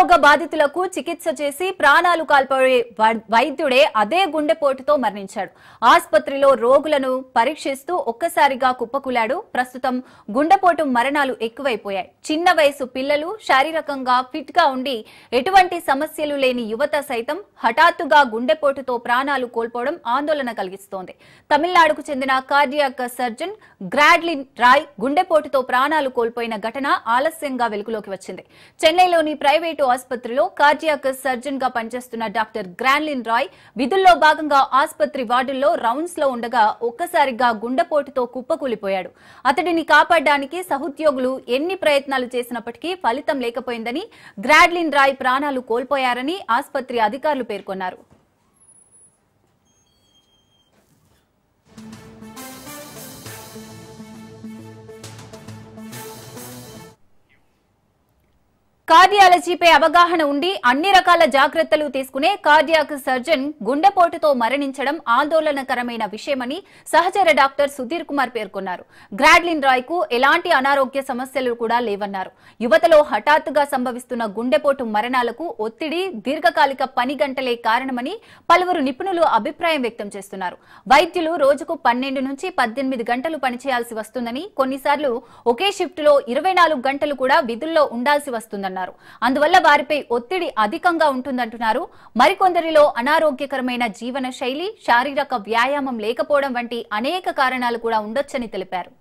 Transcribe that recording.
హృద్రోగ బాధితులకు చికిత్స చేసి ప్రాణాలు కాల్పోయే వైద్యుడే అదే గుండెపోటుతో మరణించాడు. ఆసుపత్రిలో రోగులను పరీక్షిస్తూ ఒక్కసారిగా కుప్పకూలాడు. ప్రస్తుతం గుండెపోటు మరణాలు ఎక్కువైపోయాయి. చిన్న వయసు పిల్లలు, శారీరకంగా ఫిట్ గా ఉండి ఎటువంటి సమస్యలు లేని యువత సైతం హఠాత్తుగా గుండెపోటుతో ప్రాణాలు కోల్పోవడం ఆందోళన కలిగిస్తోంది. తమిళనాడుకు చెందిన కార్డియాక్ సర్జన్ గ్రాడ్లిన్ రాయ్ గుండెపోటుతో ప్రాణాలు కోల్పోయిన ఘటన ఆలస్యంగా వెలుగులోకి వచ్చింది. చెన్నైలోని ప్రైవేటు ఆసుపత్రిలో కార్డియాక్ సర్జన్ గా పనిచేస్తున్న డాక్టర్ గ్రాడ్లిన్ రాయ్ విధుల్లో భాగంగా ఆసుపత్రి వార్డుల్లో రౌండ్స్ లో ఉండగా ఒక్కసారిగా గుండెపోటుతో కుప్పకూలిపోయాడు. అతడిని కాపాడడానికి సహోద్యోగులు ఎన్ని ప్రయత్నాలు చేసినప్పటికీ ఫలితం లేకపోయిందని, గ్రాడ్లిన్ రాయ్ ప్రాణాలు కోల్పోయారని ఆసుపత్రి అధికారులు పేర్కొన్నారు. కార్డియాలజీపై అవగాహన ఉండి అన్ని రకాల జాగ్రత్తలు తీసుకునే కార్డియాక్ సర్జన్ గుండెపోటుతో మరణించడం ఆందోళనకరమైన విషయమని సహచర డాక్టర్ సుధీర్ కుమార్ పేర్కొన్నారు. గ్రాడ్లిన్ రాయ్ కు ఎలాంటి అనారోగ్య సమస్యలు కూడా లేవన్నారు. యువతలో హఠాత్తుగా సంభవిస్తున్న గుండెపోటు మరణాలకు ఒత్తిడి, దీర్ఘకాలిక పని గంటలే కారణమని పలువురు నిపుణులు అభిప్రాయం వ్యక్తం చేస్తున్నారు. వైద్యులు రోజుకు 12 నుంచి 18 గంటలు పనిచేయాల్సి వస్తుందని, కొన్నిసార్లు ఒకే షిఫ్ట్ లో 24 గంటలు కూడా విధుల్లో ఉండాల్సి వస్తుందన్నారు. అందువల్ల వారిపై ఒత్తిడి అధికంగా ఉంటుందంటున్నారు. మరికొందరిలో అనారోగ్యకరమైన జీవన శైలి, శారీరక వ్యాయామం లేకపోవడం వంటి అనేక కారణాలు కూడా ఉండొచ్చని తెలిపారు.